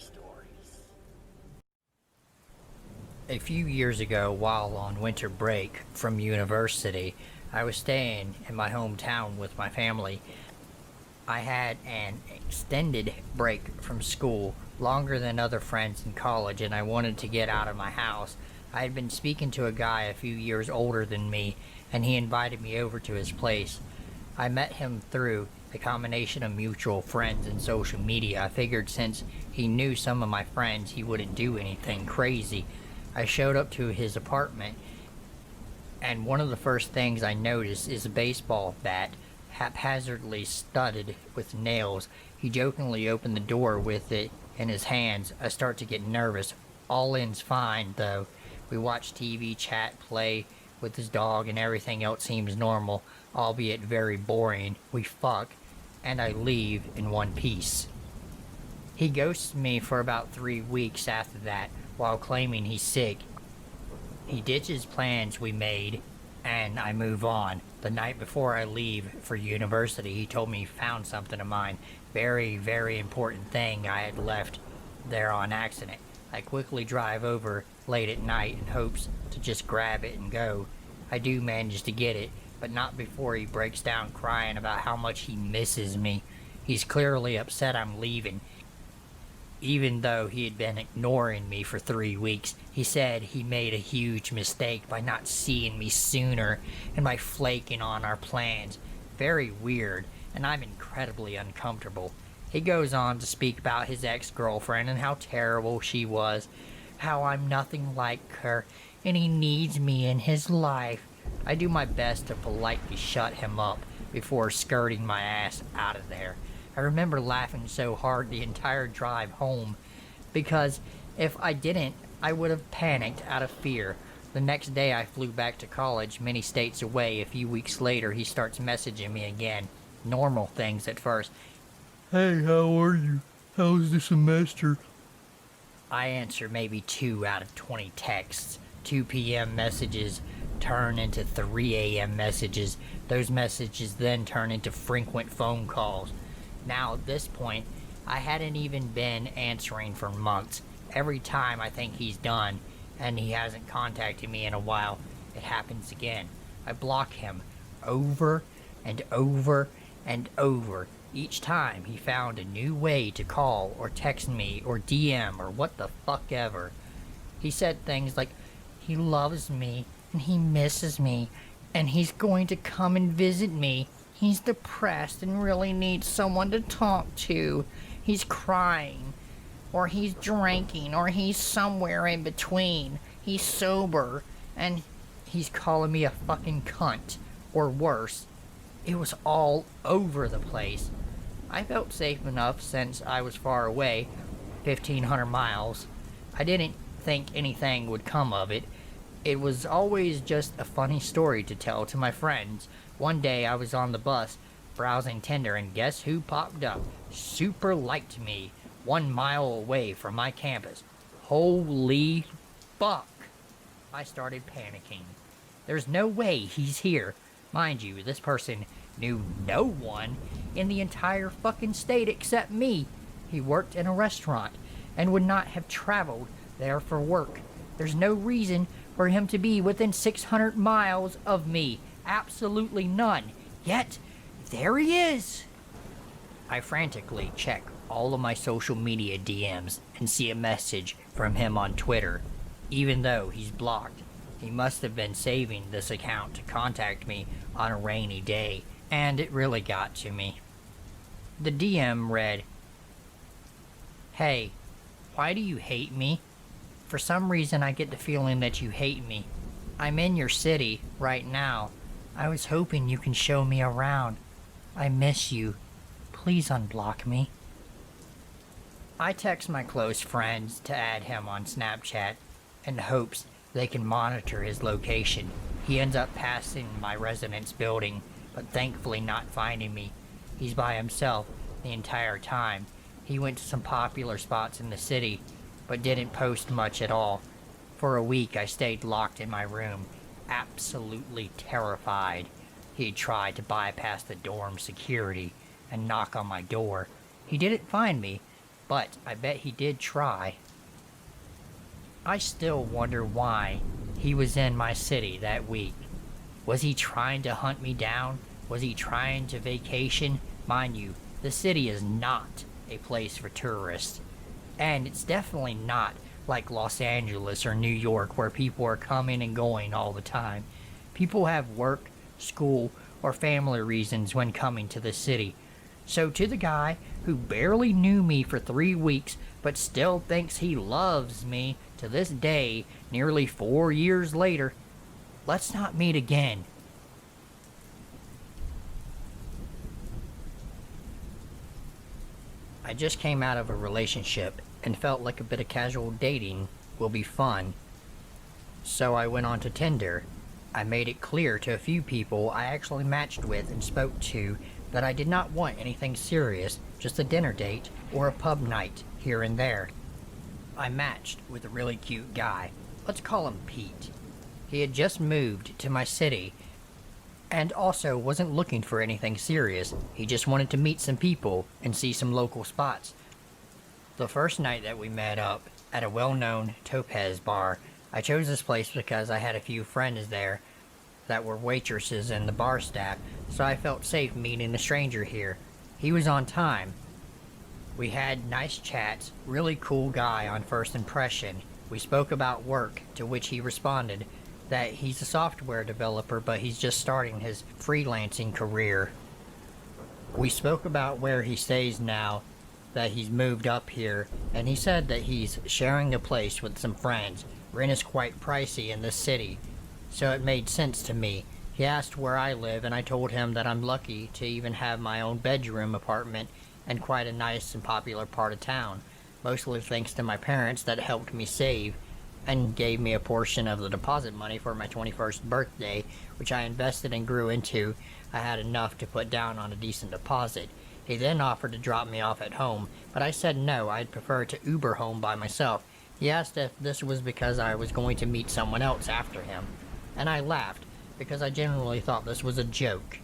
stories. A few years ago, while on winter break from university, I was staying in my hometown with my family. I had an extended break from school, longer than other friends in college, and I wanted to get out of my house. I had been speaking to a guy a few years older than me, and he invited me over to his place. I met him through a combination of mutual friends and social media. I figured since he knew some of my friends, he wouldn't do anything crazy. I showed up to his apartment, and one of the first things I noticed is a baseball bat, haphazardly studded with nails. He jokingly opened the door with it in his hands. I start to get nervous. All ends fine, though. We watch TV, chat, play with his dog, and everything else seems normal, albeit very boring. We fuck, and I leave in one piece. He ghosts me for about 3 weeks after that, while claiming he's sick. He ditches plans we made, and I move on. The night before I leave for university, he told me he found something of mine. Very, very important thing I had left there on accident. I quickly drive over late at night in hopes to just grab it and go. I do manage to get it, but not before he breaks down crying about how much he misses me. He's clearly upset I'm leaving. Even though he had been ignoring me for 3 weeks, he said he made a huge mistake by not seeing me sooner and by flaking on our plans. Very weird, and I'm incredibly uncomfortable. He goes on to speak about his ex-girlfriend and how terrible she was, how I'm nothing like her, and he needs me in his life. I do my best to politely shut him up before skirting my ass out of there. I remember laughing so hard the entire drive home, because if I didn't, I would have panicked out of fear. The next day I flew back to college, many states away. A few weeks later, he starts messaging me again. Normal things at first. Hey, how are you? How's the semester? I answer maybe 2 out of 20 texts. 2 p.m. messages turn into 3 a.m. messages. Those messages then turn into frequent phone calls. Now, at this point, I hadn't even been answering for months. Every time I think he's done, and he hasn't contacted me in a while, it happens again. I block him over and over and over. Each time he found a new way to call or text me or DM or what the fuck ever. He said things like, he loves me and he misses me and he's going to come and visit me. He's depressed and really needs someone to talk to. He's crying, or he's drinking, or he's somewhere in between. He's sober, and he's calling me a fucking cunt, or worse. It was all over the place. I felt safe enough since I was far away, 1,500 miles. I didn't think anything would come of it. It was always just a funny story to tell to my friends. One day I was on the bus, browsing Tinder, and guess who popped up? Super liked me, 1 mile away from my campus. Holy fuck. I started panicking. There's no way he's here. Mind you, this person knew no one in the entire fucking state except me. He worked in a restaurant and would not have traveled there for work. There's no reason for him to be within 600 miles of me. Absolutely none. Yet, there he is. I frantically check all of my social media DMs and see a message from him on Twitter. Even though he's blocked, he must have been saving this account to contact me on a rainy day, and it really got to me. The DM read, "Hey, why do you hate me? For some reason I get the feeling that you hate me. I'm in your city right now. I was hoping you can show me around. I miss you. Please unblock me." I text my close friends to add him on Snapchat in hopes they can monitor his location. He ends up passing my residence building, but thankfully not finding me. He's by himself the entire time. He went to some popular spots in the city, but didn't post much at all. For a week I stayed locked in my room, absolutely terrified. He tried to bypass the dorm security and knock on my door. He didn't find me, but I bet he did try. I still wonder why he was in my city that week. Was he trying to hunt me down? Was he trying to vacation? Mind you, the city is not a place for tourists. And it's definitely not like Los Angeles or New York where people are coming and going all the time. People have work, school, or family reasons when coming to the city. So to the guy who barely knew me for 3 weeks but still thinks he loves me to this day, nearly 4 years later, let's not meet again. I just came out of a relationship and felt like a bit of casual dating will be fun. So I went on to Tinder. I made it clear to a few people I actually matched with and spoke to that I did not want anything serious, just a dinner date or a pub night here and there. I matched with a really cute guy. Let's call him Pete. He had just moved to my city and also wasn't looking for anything serious. He just wanted to meet some people and see some local spots. The first night that we met up at a well-known Topaz bar, I chose this place because I had a few friends there that were waitresses and the bar staff, so I felt safe meeting a stranger here. He was on time. We had nice chats, really cool guy on first impression. We spoke about work, to which he responded that he's a software developer but he's just starting his freelancing career. We spoke about where he stays now, that he's moved up here, and he said that he's sharing a place with some friends. Rent is quite pricey in this city, so it made sense to me. He asked where I live, and I told him that I'm lucky to even have my own bedroom apartment and quite a nice and popular part of town, mostly thanks to my parents that helped me save and gave me a portion of the deposit money for my 21st birthday, which I invested and grew into. I had enough to put down on a decent deposit. He then offered to drop me off at home, but I said no, I'd prefer to Uber home by myself. He asked if this was because I was going to meet someone else after him, and I laughed because I genuinely thought this was a joke.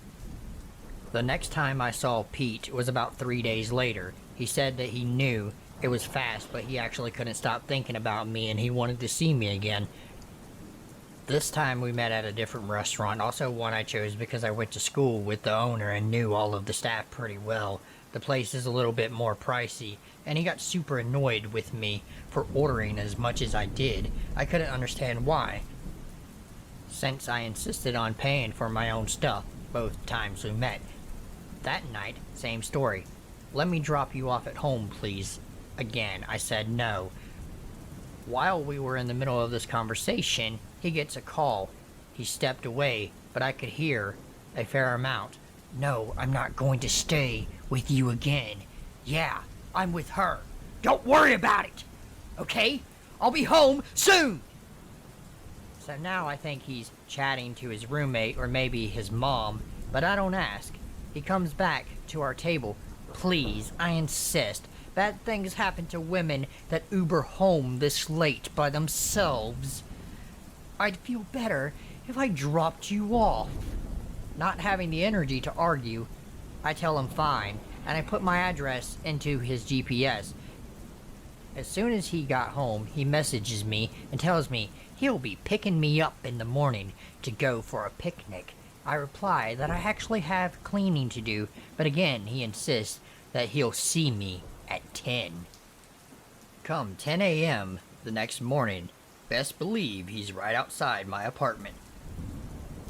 The next time I saw Pete was about 3 days later. He said that he knew it was fast, but he actually couldn't stop thinking about me and he wanted to see me again. This time we met at a different restaurant, also one I chose because I went to school with the owner and knew all of the staff pretty well. The place is a little bit more pricey, and he got super annoyed with me for ordering as much as I did. I couldn't understand why, since I insisted on paying for my own stuff both times we met. That night, same story. Let me drop you off at home, please. Again, I said no. While we were in the middle of this conversation, he gets a call. He stepped away, but I could hear a fair amount. No, I'm not going to stay with you again. Yeah, I'm with her. Don't worry about it. Okay? I'll be home soon. So now I think he's chatting to his roommate or maybe his mom, but I don't ask. He comes back to our table. Please, I insist. Bad things happen to women that Uber home this late by themselves. I'd feel better if I dropped you off. Not having the energy to argue, I tell him fine, and I put my address into his GPS. As soon as he got home, he messages me and tells me he'll be picking me up in the morning to go for a picnic. I reply that I actually have cleaning to do, but again he insists that he'll see me at 10. Come 10 a.m. the next morning, best believe he's right outside my apartment.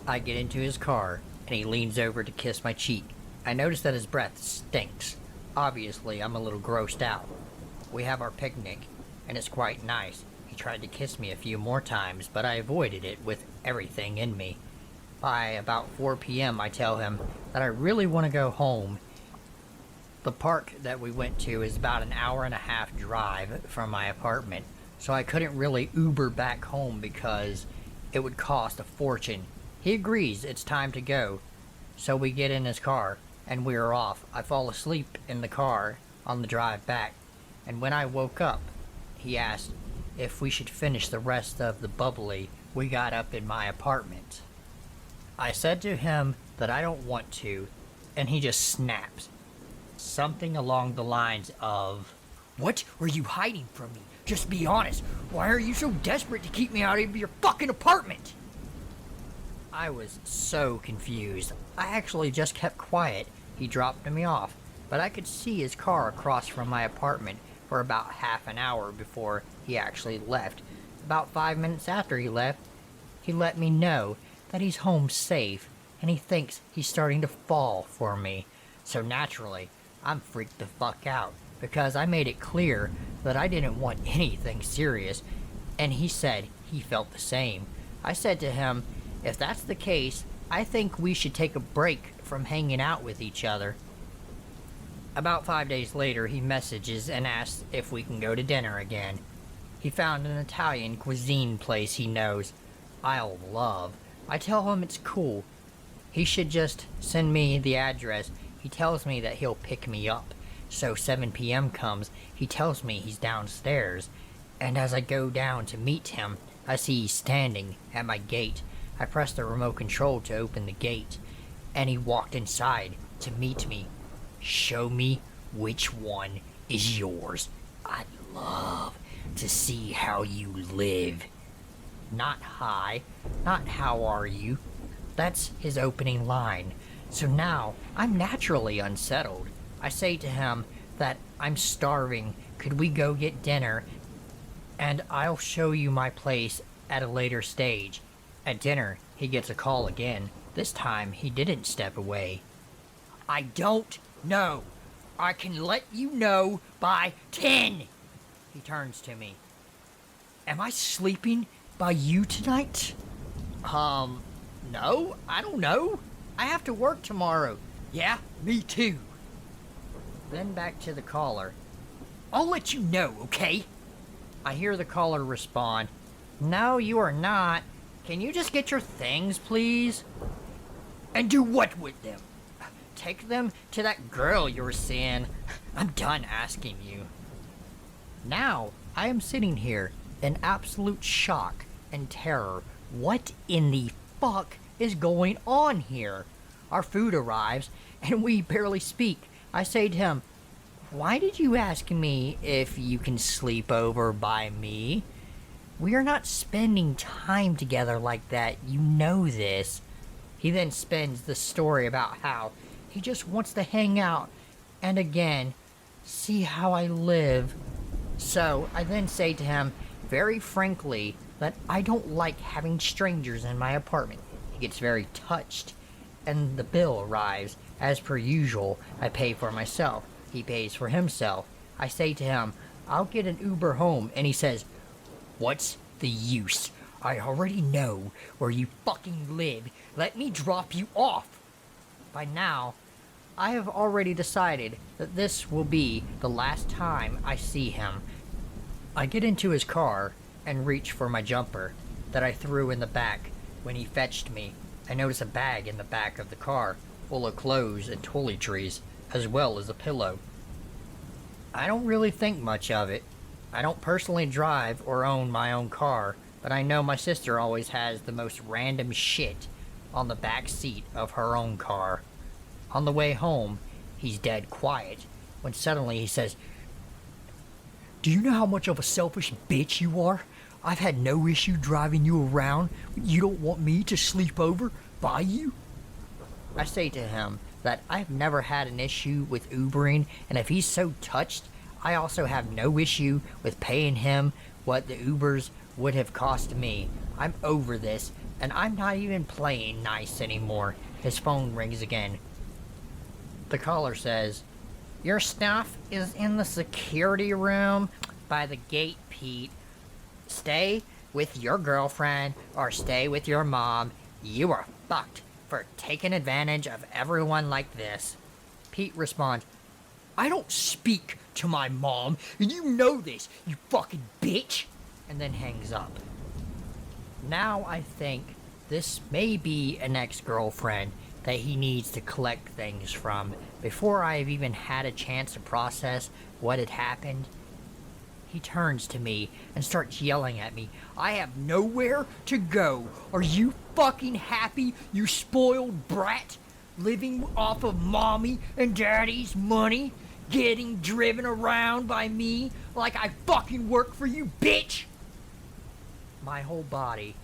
I get into his car, and he leans over to kiss my cheek. I notice that his breath stinks. Obviously, I'm a little grossed out. We have our picnic, and it's quite nice. He tried to kiss me a few more times, but I avoided it with everything in me. By about 4 p.m., I tell him that I really want to go home. The park that we went to is about an hour-and-a-half drive from my apartment, so I couldn't really Uber back home because it would cost a fortune. He agrees it's time to go, so we get in his car, and we are off. I fall asleep in the car on the drive back, and when I woke up, he asked if we should finish the rest of the bubbly we got up in my apartment. I said to him that I don't want to, and he just snaps. Something along the lines of, What are you hiding from me? Just be honest. Why are you so desperate to keep me out of your fucking apartment? I was so confused. I actually just kept quiet. He dropped me off, but I could see his car across from my apartment for about half an hour before he actually left. About 5 minutes after he left, he let me know that he's home safe and he thinks he's starting to fall for me. So naturally, I'm freaked the fuck out because I made it clear that I didn't want anything serious, and he said he felt the same. I said to him, if that's the case, I think we should take a break from hanging out with each other. About 5 days later, he messages and asks if we can go to dinner again. He found an Italian cuisine place he knows I'll love. I tell him it's cool. He should just send me the address. He tells me that he'll pick me up. So 7 p.m. comes, he tells me he's downstairs, and as I go down to meet him, I see he's standing at my gate. I press the remote control to open the gate, and he walked inside to meet me. Show me which one is yours. I'd love to see how you live. Not hi, not how are you. That's his opening line. So now I'm naturally unsettled. I say to him that I'm starving. Could we go get dinner? And I'll show you my place at a later stage. At dinner, he gets a call again. This time, he didn't step away. I don't know. I can let you know by 10. He turns to me. Am I sleeping by you tonight? No, I don't know. I have to work tomorrow. Yeah, me too. Then back to the caller. I'll let you know, okay? I hear the caller respond. No, you are not. Can you just get your things, please? And do what with them? Take them to that girl you were seeing. I'm done asking you. Now, I am sitting here in absolute shock and terror. What in the fuck is going on here? Our food arrives, and we barely speak. I say to him, why did you ask me if you can sleep over by me? We are not spending time together like that, you know this. He then spins the story about how he just wants to hang out and again, see how I live. So I then say to him, very frankly, that I don't like having strangers in my apartment. He gets very touched, and the bill arrives. As per usual, I pay for myself. He pays for himself. I say to him, I'll get an Uber home, and he says, what's the use? I already know where you fucking live. Let me drop you off. By now, I have already decided that this will be the last time I see him. I get into his car and reach for my jumper that I threw in the back when he fetched me. I notice a bag in the back of the car full of clothes and toiletries, as well as a pillow. I don't really think much of it. I don't personally drive or own my own car, but I know my sister always has the most random shit on the back seat of her own car. On the way home, he's dead quiet, when suddenly he says, do you know how much of a selfish bitch you are? I've had no issue driving you around, but you don't want me to sleep over by you? I say to him that I've never had an issue with Ubering, and if he's so touched, I also have no issue with paying him what the Ubers would have cost me. I'm over this, and I'm not even playing nice anymore. His phone rings again. The caller says, your stuff is in the security room by the gate, Pete. Stay with your girlfriend or stay with your mom. You are fucked for taking advantage of everyone like this. Pete responds, I don't speak to my mom, and you know this, you fucking bitch, and then hangs up. Now I think this may be an ex-girlfriend that he needs to collect things from. Before I have even had a chance to process what had happened, he turns to me and starts yelling at me. I have nowhere to go. Are you fucking happy, you spoiled brat? Living off of mommy and daddy's money? getting driven around by me like I fucking work for you, bitch! My whole body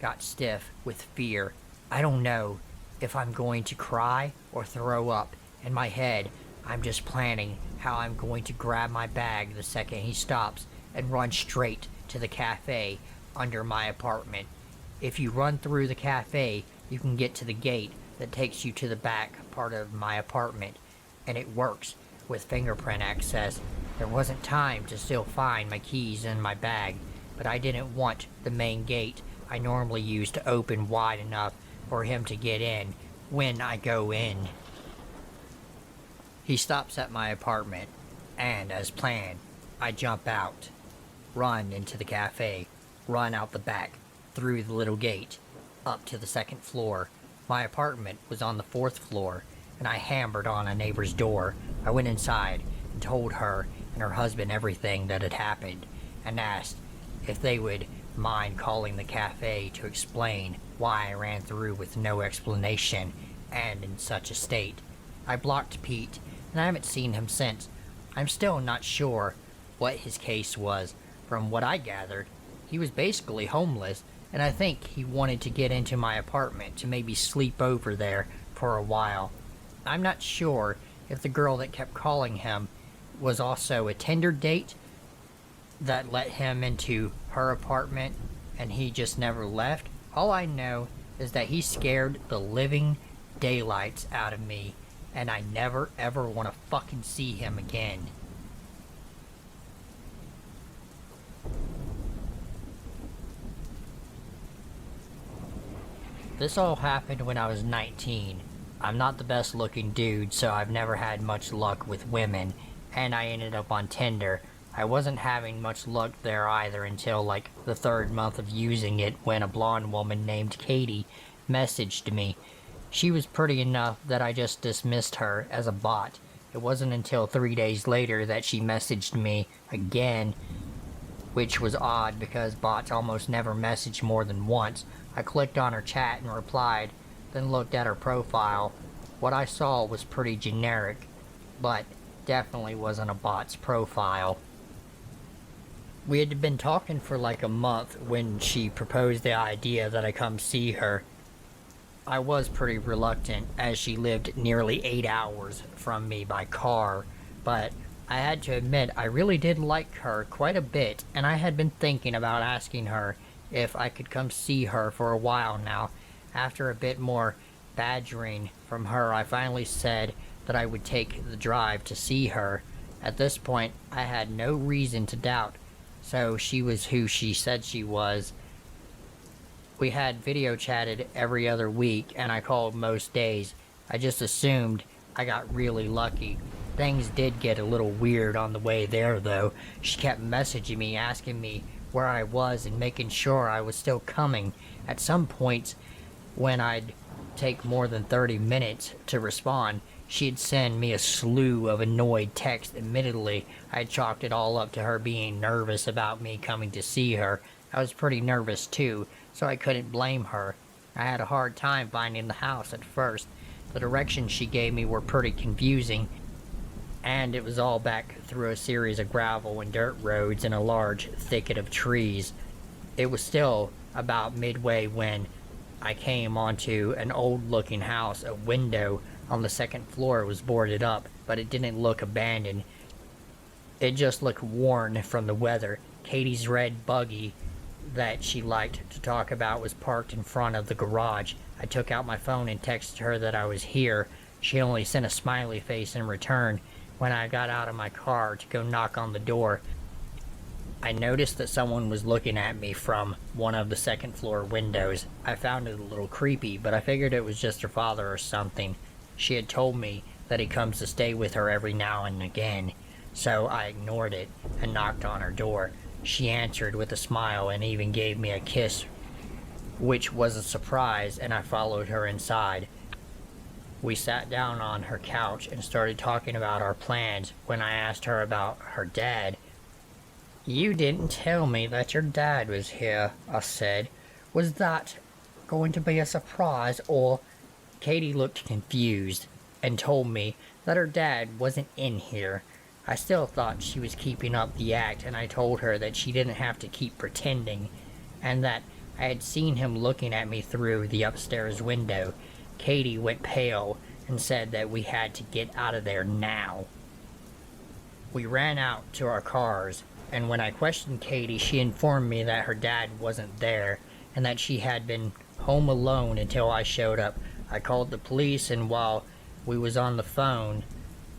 got stiff with fear. I don't know if I'm going to cry or throw up. In my head, I'm just planning how I'm going to grab my bag the second he stops and run straight to the cafe under my apartment. If you run through the cafe, you can get to the gate that takes you to the back part of my apartment, and it works with fingerprint access. There wasn't time to still find my keys in my bag, but I didn't want the main gate I normally use to open wide enough for him to get in when I go in. He stops at my apartment, and as planned, I jump out, run into the cafe, run out the back, through the little gate, up to the second floor. My apartment was on the fourth floor, and I hammered on a neighbor's door. I went inside and told her and her husband everything that had happened, and asked if they would mind calling the cafe to explain why I ran through with no explanation and in such a state. I blocked Pete, and I haven't seen him since. I'm still not sure what his case was. From what I gathered, he was basically homeless, and I think he wanted to get into my apartment to maybe sleep over there for a while. I'm not sure if the girl that kept calling him was also a Tinder date that let him into her apartment and he just never left. All I know is that he scared the living daylights out of me, and I never ever want to fucking see him again. This all happened when I was 19. I'm not the best looking dude, so I've never had much luck with women, and I ended up on Tinder. I wasn't having much luck there either until like the third month of using it, when a blonde woman named Katie messaged me. She was pretty enough that I just dismissed her as a bot. It wasn't until 3 days later that she messaged me again, which was odd because bots almost never message more than once. I clicked on her chat and replied, then looked at her profile. What I saw was pretty generic, but definitely wasn't a bot's profile. We had been talking for like a month when she proposed the idea that I come see her. I was pretty reluctant, as she lived nearly 8 hours from me by car, but I had to admit I really did like her quite a bit, and I had been thinking about asking her if I could come see her for a while now. After a bit more badgering from her, I finally said that I would take the drive to see her. At this point, I had no reason to doubt, so she was who she said she was. We had video chatted every other week, and I called most days. I just assumed I got really lucky. Things did get a little weird on the way there, though. She kept messaging me, asking me where I was and making sure I was still coming. At some points, when I'd take more than 30 minutes to respond, she'd send me a slew of annoyed texts. Admittedly, I chalked it all up to her being nervous about me coming to see her. I was pretty nervous too, so I couldn't blame her. I had a hard time finding the house at first. The directions she gave me were pretty confusing, and it was all back through a series of gravel and dirt roads and a large thicket of trees. It was still about midway when I came onto an old-looking house. A window on the second floor was boarded up, but it didn't look abandoned. It just looked worn from the weather. Katie's red buggy that she liked to talk about was parked in front of the garage. I took out my phone and texted her that I was here. She only sent a smiley face in return. When I got out of my car to go knock on the door, I noticed that someone was looking at me from one of the second floor windows. I found it a little creepy, but I figured it was just her father or something. She had told me that he comes to stay with her every now and again, so I ignored it and knocked on her door. She answered with a smile and even gave me a kiss, which was a surprise, and I followed her inside. We sat down on her couch and started talking about our plans. When I asked her about her dad, "You didn't tell me that your dad was here," I said. "Was that going to be a surprise, or—" Katie looked confused and told me that her dad wasn't in here. I still thought she was keeping up the act, and I told her that she didn't have to keep pretending, and that I had seen him looking at me through the upstairs window. Katie went pale and said that we had to get out of there now. We ran out to our cars, and when I questioned Katie, she informed me that her dad wasn't there and that she had been home alone until I showed up. I called the police, and while we was on the phone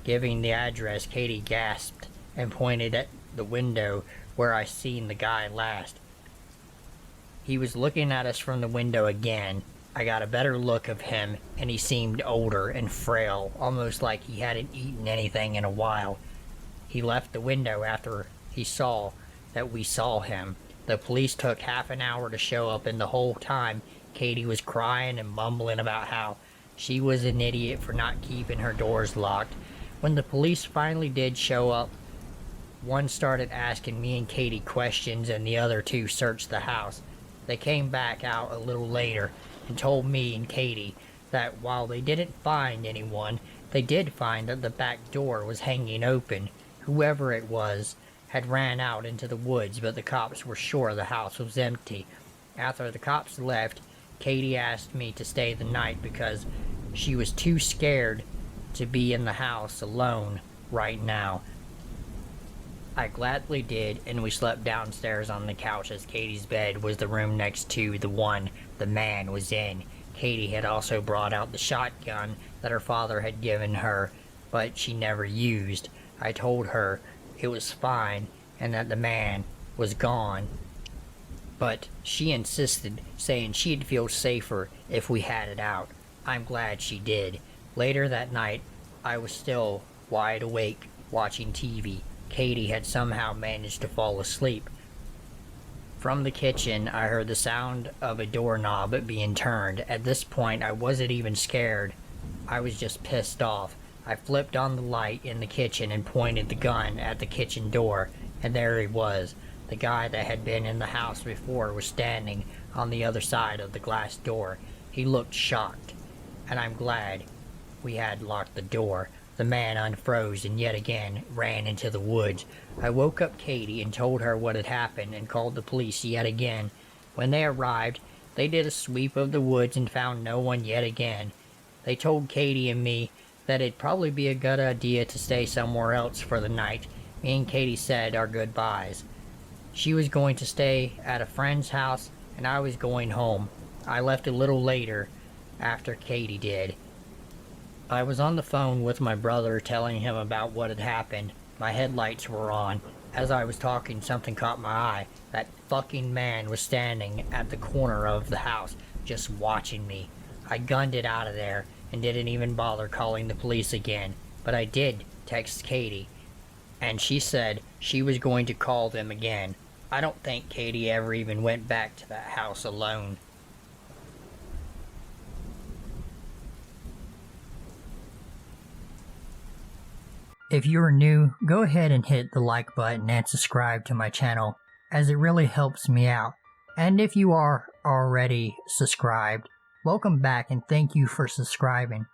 giving the address, Katie gasped and pointed at the window where I seen the guy last. He was looking at us from the window again. I got a better look of him, and he seemed older and frail, almost like he hadn't eaten anything in a while. He left the window after he saw that we saw him. The police took half an hour to show up, and the whole time Katie was crying and mumbling about how she was an idiot for not keeping her doors locked. When the police finally did show up, one started asking me and Katie questions, and the other two searched the house. They came back out a little later and told me and Katie that while they didn't find anyone, they did find that the back door was hanging open. Whoever it was had ran out into the woods, but the cops were sure the house was empty. After the cops left, Katie asked me to stay the night because she was too scared to be in the house alone right now. I gladly did, and we slept downstairs on the couch, as Katie's bed was the room next to the one the man was in. Katie had also brought out the shotgun that her father had given her, but she never used. I told her it was fine and that the man was gone, but she insisted, saying she'd feel safer if we had it out. I'm glad she did. Later that night, I was still wide awake watching TV. Katie had somehow managed to fall asleep. From the kitchen, I heard the sound of a doorknob being turned. At this point, I wasn't even scared. I was just pissed off. I flipped on the light in the kitchen and pointed the gun at the kitchen door, and there he was. The guy that had been in the house before was standing on the other side of the glass door. He looked shocked, and I'm glad we had locked the door. The man unfroze and yet again ran into the woods. I woke up Katie and told her what had happened and called the police yet again. When they arrived, they did a sweep of the woods and found no one yet again. They told Katie and me that it'd probably be a good idea to stay somewhere else for the night. Me and Katie said our goodbyes. She was going to stay at a friend's house, and I was going home. I left a little later after Katie did. I was on the phone with my brother telling him about what had happened. My headlights were on. As I was talking, something caught my eye. That fucking man was standing at the corner of the house, just watching me. I gunned it out of there and didn't even bother calling the police again. But I did text Katie, and she said she was going to call them again. I don't think Katie ever even went back to that house alone. If you are new, go ahead and hit the like button and subscribe to my channel, as it really helps me out. And if you are already subscribed, welcome back and thank you for subscribing.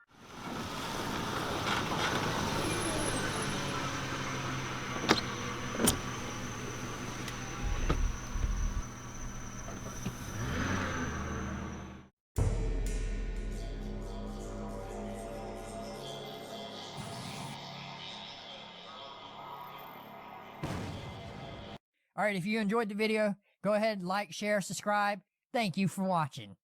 Alright, if you enjoyed the video, go ahead, like, share, subscribe. Thank you for watching.